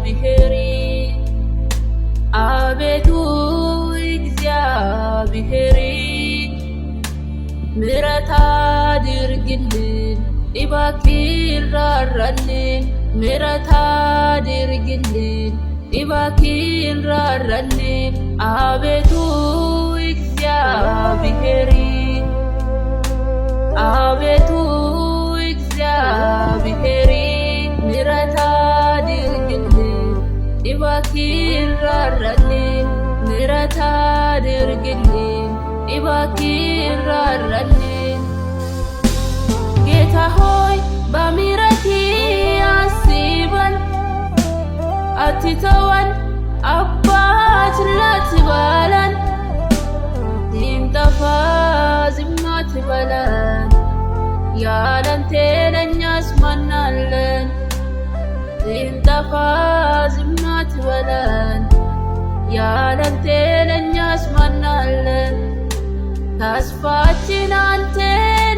እግዚአብሔር አቤቱ እግዚአብሔር ምሕረት አድርግልን እባክህ ራራልን ምሕረት አድርግልን እባክህ ራራልን አቤቱ እግዚአብሔር አቤቱ እግዚአብሔር ምሕረት አድርግልን እባክህ ራራልን ምሕረት አድርግልን እባክህ ራራልን ጌታ ሆይ በምሕረትህ አስበን አትተወን አባት አትበለን ስንጠፋ ዝም አትበለን ያላንተ ለእኛስ ማን አለን ስንጠፋ ዝም አትበለን ያላንተ ለእኛስ ማን አለን ተስፋችን አንተ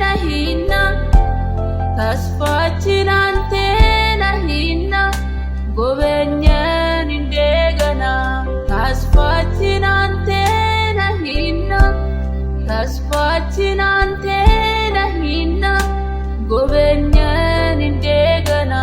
ነህና ተስፋችን አንተ ነህና ጎበኘን እንደገና ተስፋችን አንተ ነህና ተስፋችን አንተ ነህና ጎበኘን እንደገና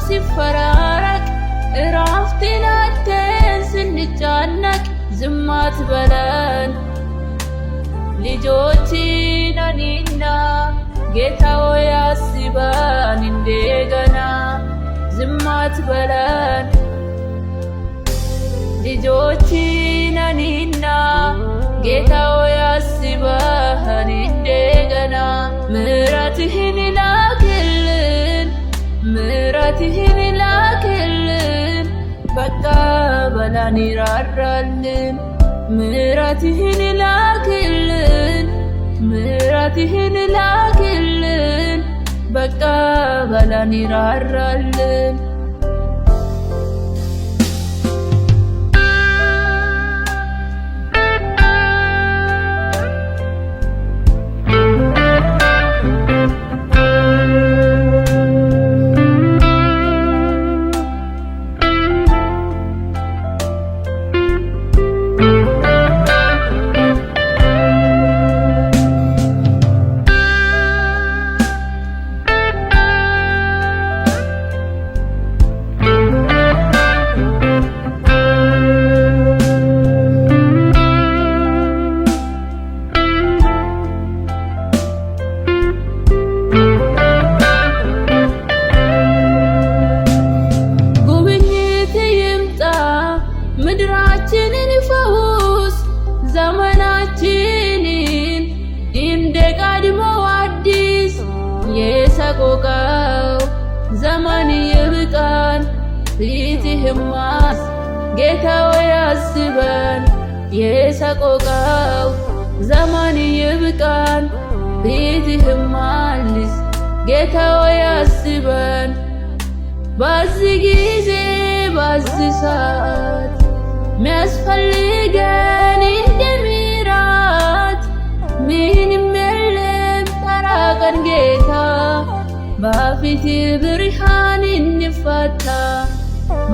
ሲፈራረቅ እረፍትን አጥተን ስንጨነቅ ዝም አትበለን ልጆችህ ነንና ጌታ ሆይ አስበን እንደገና ዝም አትበለን ልጆችህ ነንና ጌታ ሆይ አስበን እንደገና ምሕረትህን ላክልን ምሕረትህን ላክልን በቃ በለን ራራልን ምሕረትህን ላክልን ምሕረትህን ላክልን በቃ በለን ራራልን ምድራችንን ፈውስ ዘመናችንን እንደ ቀድሞው አዲስ የሰቆቃው ዘመን ይብቃን ፊትህማ ጌታ ሆይ አስበን የሰቆቃው ዘመን ይብቃን ፊትህማ ጌታ ሆይ አስበን በዚህ ጊዜ በዚህ ሰዓት ሚያስፈልገን እንደ ምሕረት ምንም የለም ተራቀን ጌታ በፊትህ ብርሃን እንፈታ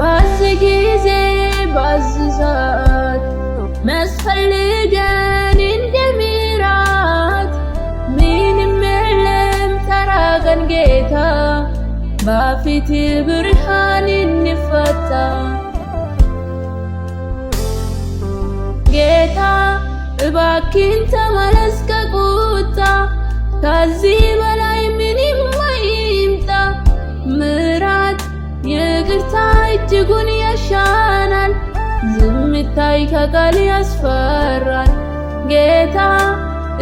በዚህ ጊዜ በዚህ ሰዓት ሚያስፈልገን እንደ ምሕረት ምንም የለም ተራቀን ጌታ በፊትህ ብርሃን እንፈታ ጌታ እባክህ ተመለስ ከቁጣ ከዚህ በላይ ምንም አይምጣ ምሕረት ይቅርታ እጅጉን ያሻናል ዝምታይ ከቃል ያስፈራል ጌታ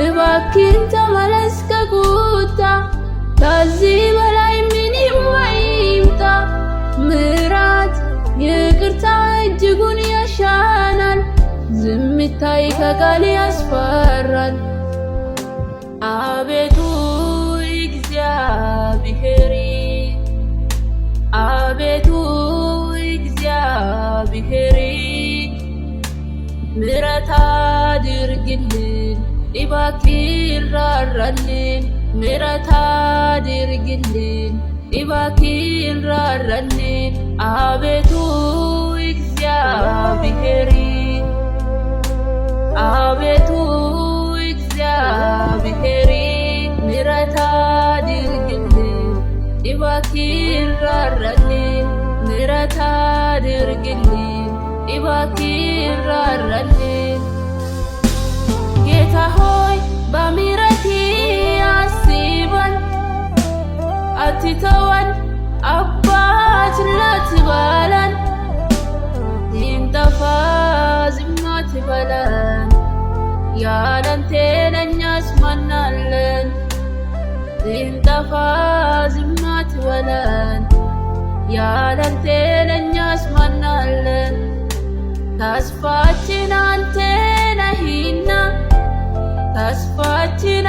እባክህ ተመለስ ከቁጣ ከዚህ በላይ እጅጉን ያሻናል፣ ዝምታይ ከቃል ያስፈራል። አቤቱ እግዚአብሔር አቤቱ እግዚአብሔር ምሕረት አድርግልን እባክህ ራራልን፣ ምሕረት አድርግልን እባክህ ራራልን። አቤቱ እግዚአብሔር አቤቱ እግዚአብሔር ምሕረት አድርግልን እባክህ ራራልን፣ ምሕረት አድርግልን እባክህ ራራልን። ጌታ ሆይ በምሕረትህ አስበን፣ አትተወን አባት ችላ አትበለን፣ ስንጠፋ ዝም አትበለን። ያላንተ ለእኛስ ማን አለን? ስንጠፋ ዝም አትበለን፣ ያላንተ ለእኛስ ማን አለን? ተስፋችን አንተ ነህና ተስፋችን